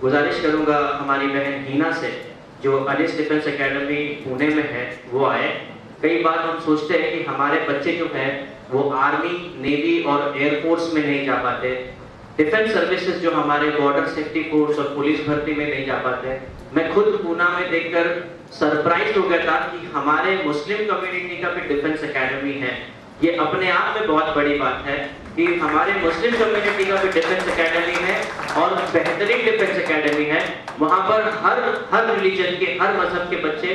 गुजारिश करूंगा हमारी बहन हीना से, जो अनिस डिफेंस एकेडमी पुणे में है, वो आए। कई बार हम सोचते हैं कि हमारे बच्चे जो हैं वो आर्मी, नेवी और एयरफोर्स में नहीं जा पाते, डिफेंस सर्विसेज जो हमारे बॉर्डर सेफ्टी फोर्स और पुलिस भर्ती में नहीं जा पाते। मैं खुद पूना में देखकर सरप्राइज हो गया था कि हमारे मुस्लिम कम्युनिटी का भी डिफेंस एकेडमी है। ये अपने आप में बहुत बड़ी बात है कि हमारे मुस्लिम कम्युनिटी का भी डिफेंस एकेडमी है और बेहतरीन डिफेंस एकेडमी है। वहाँ पर हर रिलीजन के, हर मजहब के बच्चे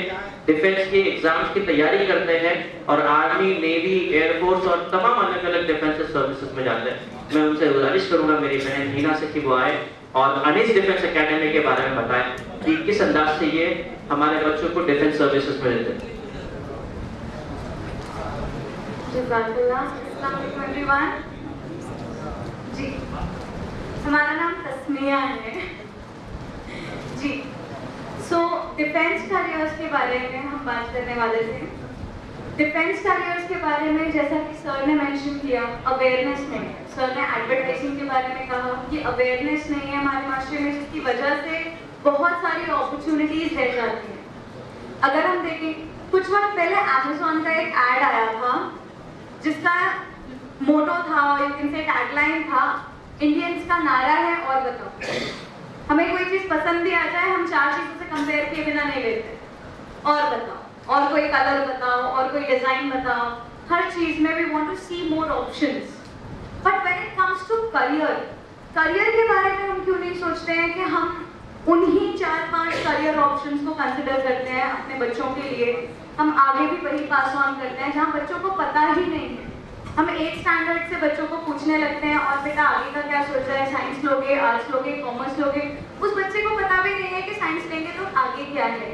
डिफेंस के एग्जाम्स की तैयारी करते हैं और आर्मी, नेवी, एयरफोर्स और तमाम अलग अलग डिफेंस सर्विसेज में जाते हैं। मैं उनसे गुजारिश करूंगा मेरी बहन हीना से कि वो आए और अनिस डिफेंस एकेडमी के बारे में बताएं कि किस अंदाज से ये हमारे बच्चों को डिफेंस सर्विसेज में देते हैं। जी, हमारा नाम तस्मिया है जी। डिफेंस कैरियर्स के बारे में हम बात करने वाले थे। डिफेंस कैरियर्स के बारे में जैसा कि सर ने मेंशन किया, अवेयरनेस नहीं है। सर ने एडवर्टाइजिंग के बारे में कहा कि अवेयरनेस नहीं है हमारे माशरे में, जिसकी वजह से बहुत सारी अपॉर्चुनिटीज रह जाती हैं। अगर हम देखें, कुछ वक्त पहले अमेज़न का एक ऐड आया था जिसका मोटो था, यू कैन से टैगलाइन था, इंडियंस का नारा है और बताओ। हमें कोई चीज पसंद भी आ जाए, हम 4 चीजों से कंपेयर किए बिना नहीं लेते। और बताओ, और कोई कलर बताओ, और कोई डिजाइन बताओ, हर चीज में we want to see more options. But when it comes to career के बारे में हम क्यों नहीं सोचते हैं कि हम उन्हीं 4-5 करियर ऑप्शंस को कंसिडर करते हैं अपने बच्चों के लिए। हम आगे भी वही पास ऑन करते हैं जहाँ बच्चों को पता ही नहीं है। हम 8 स्टैंडर्ड से बच्चों को पूछने लगते हैं, और बेटा आगे का क्या सोच रहा है, साइंस लोगे, आर्ट्स लोगे, कॉमर्स लोगे। उस बच्चे को पता भी नहीं है कि साइंस लेंगे तो आगे क्या है,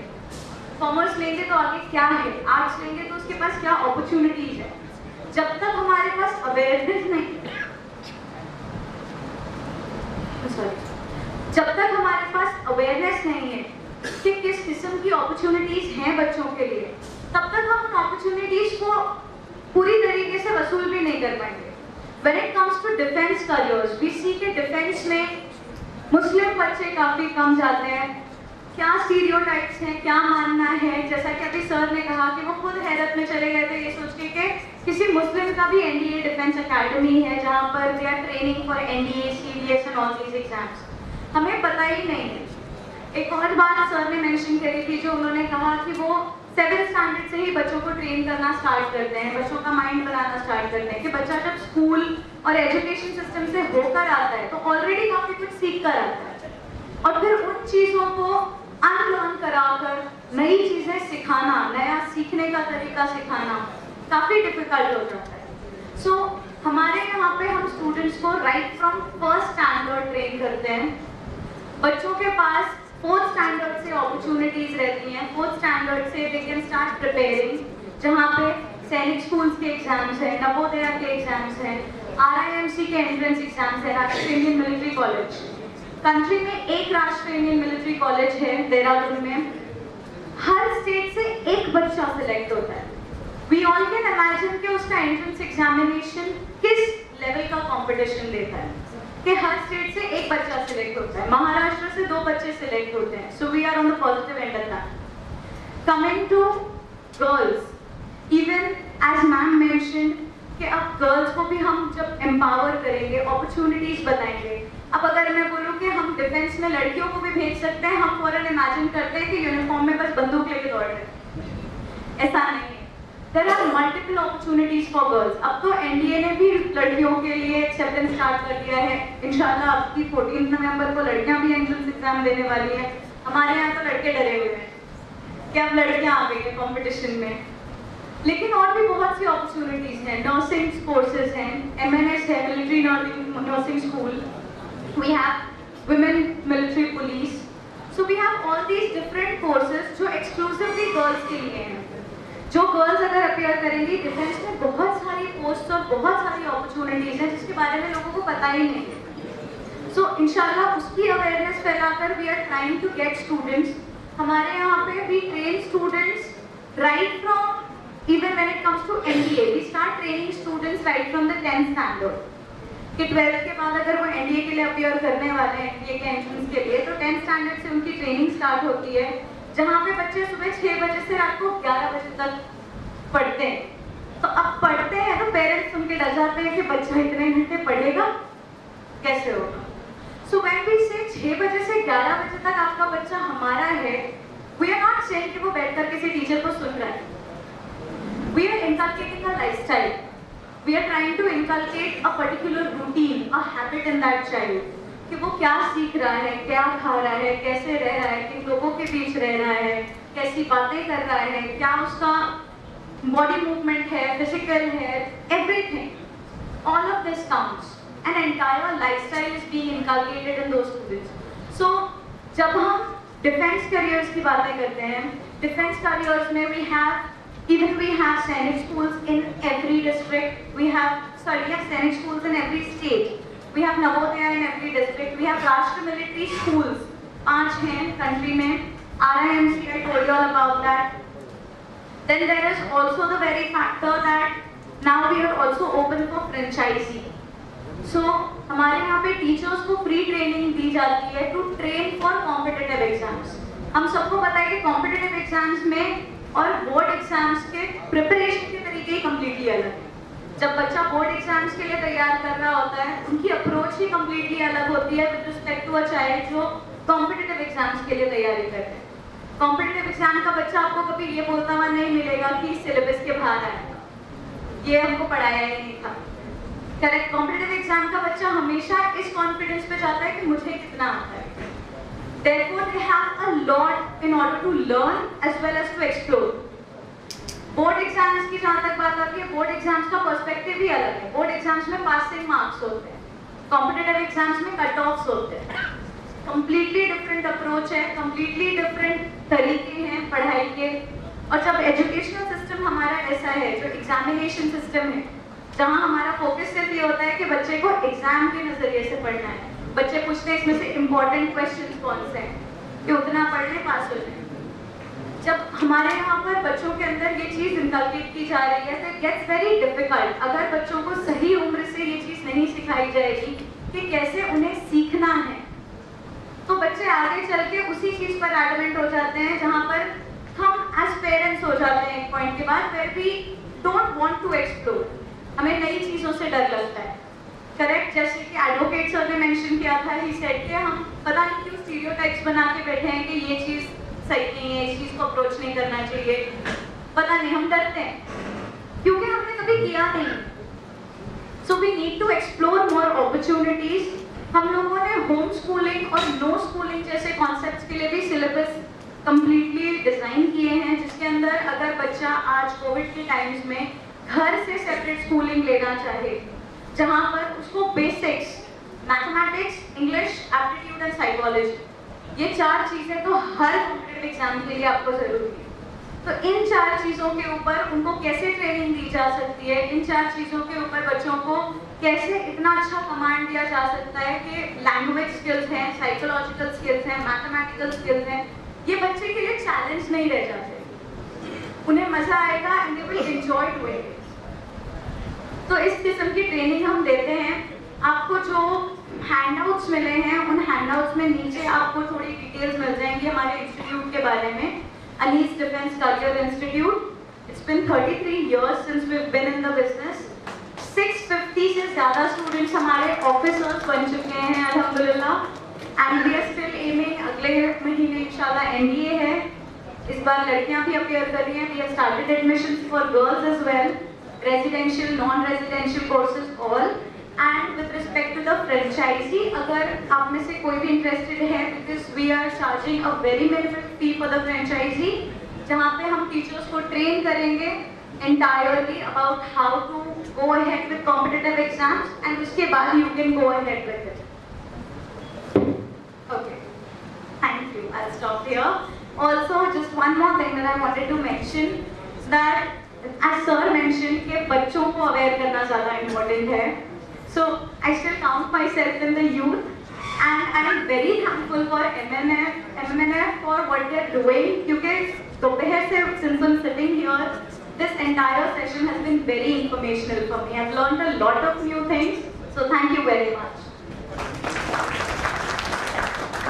कॉमर्स लेंगे तो आगे क्या है, आर्ट्स लेंगे तो उसके पास क्या अपॉर्चुनिटीज है। जब तक हमारे पास अवेयरनेस नहीं है कि किस किस्म की अपॉर्चुनिटीज हैं बच्चों के लिए, तब तक हम उन अपॉर्चुनिटीज को पूरी तरीके से वसूल भी नहीं कर पाएंगे। When it comes to defense careers, we see कि डिफेंस में मुस्लिम बच्चे काफी कम जाते हैं। क्या स्टीरियोटाइप्स हैं, क्या मानना है, जैसा कि अभी सर ने कहा कि वो खुद हैरत में चले गए थे ये सोच के कि किसी मुस्लिम का भी एनडीए डिफेंस एकेडमी है जहाँ पर they are training for NDA, CDS and all these exams. हमें पता ही नहीं है। एक और बात सर ने मेंशन करी थी, जो उन्होंने कहा कि वो 7th स्टैंडर्ड से ही बच्चों को ट्रेन करना स्टार्ट करते हैं, बच्चों का माइंड बनाना स्टार्ट करते हैं कि बच्चा जब स्कूल और एजुकेशन सिस्टम से होकर आता है तो ऑलरेडी काफी कुछ सीख कर आता है, और फिर उन चीजों को अनलर्न कराकर नई चीजें सिखाना, नया सीखने का तरीका सिखाना काफी डिफिकल्ट हो जाता है। हमारे यहाँ पे हम स्टूडेंट्स को right from 1st standard train करते हैं। बच्चों के पास 4th स्टैंडर्ड से अपॉर्चुनिटीज रहती हैं। 4th स्टैंडर्ड से दे कैन स्टार्ट प्रिपेयरिंग, जहाँ पे सैनिक स्कूल्स के एग्जाम्स हैं, नवोदया के एग्जाम्स हैं, RIMC के एंट्रेंस एग्जाम्स हैं, राष्ट्रीय इंडियन मिलिट्री कॉलेज। कंट्री में एक राष्ट्रीय इंडियन मिलिट्री कॉलेज है देहरादून में। हर स्टेट से एक बच्चा सिलेक्ट होता है। वी ऑल कैन इमेजिन कि उसका एंट्रेंस एग्जामिनेशन किस लेवल का कंपटीशन लेता है, कि हर स्टेट से एक बच्चा सिलेक्ट होता है। महाराष्ट्र से 2 बच्चे सिलेक्ट होते हैं। So we are on the positive end of that. Coming to girls, even as ma'am mention कि अब गर्ल्स को भी हम जब एम्पावर करेंगे, अपॉर्चुनिटीज बताएंगे। अब अगर मैं बोलूँ कि हम डिफेंस में लड़कियों को भी भेज सकते हैं, हम फौरन इमेजिन करते हैं कि यूनिफॉर्म में बस बंदूक लेके दौड़ रहे। ऐसा नहीं है। There are multiple opportunities for girls. अब तो एनडीए ने भी लड़कियों के लिए एक्सेप्टेंस स्टार्ट कर दिया है। इंशाल्लाह अब की 14 नवंबर को लड़कियां भी एंट्रेंस एग्जाम देने वाली है। हमारे यहाँ तो लड़के डरे हुए हैं कि अब लड़कियां आ गई है कंपटीशन में। लेकिन और भी बहुत सी अपॉर्चुनिटीज हैं। नर्सिंग कोर्सेज हैं, MNS है, military nursing school, we have women military police. So we have all these different courses जो एक्सक्लूसिवली गर्ल्स के लिए हैं। जो गर्ल्स अगर अपियर करेंगी, डिफेंस में बहुत सारी पोस्ट और बहुत सारी अपॉर्चुनिटीज हैं जिसके बारे में लोगों को पता ही नहीं है। सो इंशाल्लाह उसकी अवेयरनेस फैलाकर we are trying to get students. हमारे यहाँ पे we train students right from, even when it comes to NDA, we start training students right from the 10th standard. कि 12th के बाद अगर वो NDA के लिए अपियर करने वाले हैं, NDA के एंट्रेंस के लिए, तो 10th स्टैंडर्ड से उनकी ट्रेनिंग स्टार्ट होती है, जहाँ पे बच्चे सुबह 6 बजे से रात को 11 बजे तक पढ़ते हैं। तो अब पढ़ते हैं तो पेरेंट्स उनके डर जाते हैं कि बच्चा इतने घंटे पढ़ेगा, कैसे होगा। सो व्हेन वी से 6 बजे से 11 बजे तक आपका बच्चा हमारा है, वी आर नॉट सेइंग कि वो बैठकर किसी टीचर को सुन रहा है। We are inculcating a lifestyle, we are trying to inculcate a particular routine, a habit in that child, कि वो क्या सीख रहा है, क्या खा रहा है, कैसे रह रहा है, किन लोगों के बीच रह रहा है, कैसी बातें कर रहा है, क्या उसका बॉडी मूवमेंट है, फिजिकल है, everything, all of this counts. An entire lifestyle is being inculcated in those students. So जब हम डिफेंस करियर्स की बातें करते हैं, डिफेंस करियर्स में we have सैनिक schools in every district, we have सैनिक schools in every state, we have Navodaya in every district, we have राष्ट्र मिलिट्री schools 5 हैं कंट्री में, RIMC, I told you all about that. Then there is also the very factor that now we are also open for franchisee. So हमारे यहाँ पे teachers को free training दी जाती है to train for competitive exams. हम सबको पता है कि कॉम्पिटिटिव एग्जाम्स में और बोर्ड एग्जाम्स के प्रिपरेशन के तरीके ही कम्प्लीटली अलग है। जब बच्चा बोर्ड एग्जाम्स के लिए तैयार कर रहा होता है, उनकी अप्रोच ही कम्प्लीटली अलग होती है with respect to a child जो कॉम्पिटिटिव एग्जाम्स के लिए तैयारी कर रहे हैं। कॉम्पिटिटिव एग्जाम का बच्चा आपको कभी ये बोलता हुआ नहीं मिलेगा कि सिलेबस के बाहर आएगा, ये हमको पढ़ाया ही नहीं था। करेक्ट, कॉम्पिटिटिव एग्जाम का बच्चा हमेशा इस कॉन्फिडेंस पे जाता है कि मुझे कितना आता है। Therefore, they have a lot in order to learn as well as to explore. Board exams की जहाँ तक बात आती है, बोर्ड एग्जाम्स का पर्सपेक्टिव ही अलग है। बोर्ड एग्जाम्स में पासिंग मार्क्स होते हैं, कॉम्पिटिटिव एग्जाम्स में कट ऑफ्स होते हैं। कंप्लीटली डिफरेंट अप्रोच है, कंप्लीटली डिफरेंट तरीके हैं पढ़ाई के। और जब एजुकेशनल सिस्टम हमारा ऐसा है, जो एग्जामिनेशन सिस्टम है, जहाँ हमारा फोकस सिर्फ ये होता है कि बच्चे को एग्जाम के नजरिए से पढ़ना है, बच्चे पूछते हैं इसमें से इम्पोर्टेंट क्वेश्चंस कौन से हैं, कि उतना पढ़ ले पास हो जाए। जब हमारे यहाँ पर बच्चों के अंदर ये चीज़ इनकलकेट की जा रही है तो इट गेट्स वेरी डिफिकल्ट। अगर बच्चों को सही उम्र से ये चीज़ नहीं सिखाई जाएगी कि कैसे उन्हें सीखना है, तो बच्चे आगे चल के उसी चीज़ पर एडमेंट हो जाते हैं जहाँ पर हम एज पेरेंट्स हो जाते हैं एक पॉइंट के बाद, where we don't want to explore. हमें नई चीज़ों से डर लगता है। करेक्ट, जैसे कि एडवोकेट सर ने मेंशन किया था, ही सेड कि हम पता नहीं क्यों स्टीरियोटाइप्स बना के बैठे हैं कि ये चीज़ सही नहीं है, इस चीज़ को अप्रोच नहीं करना चाहिए। पता नहीं, हम डरते हैं क्योंकि हमने कभी किया नहीं। So we need to explore more opportunities. हम लोगों ने होम स्कूलिंग और नो स्कूलिंग जैसे कॉन्सेप्ट्स के लिए भी सिलेबस कंप्लीटली डिज़ाइन किए हैं, जिसके अंदर अगर बच्चा आज कोविड के टाइम्स में घर से सेपरेट स्कूलिंग लेना चाहे, जहाँ पर उसको basics mathematics, English, aptitude and psychology, ये 4 चीज़ें तो हर कॉम्पिटिटिव एग्जाम के लिए आपको जरूरी है। तो इन 4 चीज़ों के ऊपर उनको कैसे ट्रेनिंग दी जा सकती है, इन 4 चीज़ों के ऊपर बच्चों को कैसे इतना अच्छा कमांड दिया जा सकता है कि लैंग्वेज स्किल्स हैं, साइकोलॉजिकल स्किल्स हैं, मैथमेटिकल स्किल्स हैं, ये बच्चे के लिए चैलेंज नहीं रह जाते, उन्हें मज़ा आएगा and they will enjoy doing it. तो इस किस्म की ट्रेनिंग हम देते हैं। आपको जो हैंडआउट्स मिले हैं, उन हैंडआउट्स में नीचे आपको थोड़ी डिटेल्स मिल जाएंगी हमारे इंस्टीट्यूट के बारे में, Anees defence career institute. It's been 33 years since we've been in the business. 650 से ज़्यादा स्टूडेंट्स हमारे ऑफिसर्स बन चुके हैं अल्हम्दुलिल्लाह। And we are still aiming, अगले महीने इंशाल्लाह NDA है, इस बार लड़कियां भी अपियर कर रही हैं। We have started admissions for girls as well, residential, non residential courses all. And with respect to the franchise, अगर आप में से कोई भी इंटरेस्टेड है, because we are charging a very minimal fee for the franchise, जहाँ पे हम टीचर्स को ट्रेन करेंगे entirely about how to go ahead with competitive exams, and उसके बाद you can go ahead with it. Okay, thank you. I'll stop here. Also, just one more thing that I wanted to mention, that as sir mentioned कि बच्चों को aware करना ज़्यादा important है. So I still count myself in the youth, and I am very thankful for MMNF for what they are doing, क्योंकि दोपहर से since I'm sitting here, this entire session has been very informational for me. I've learned a lot of new things, so thank you very much.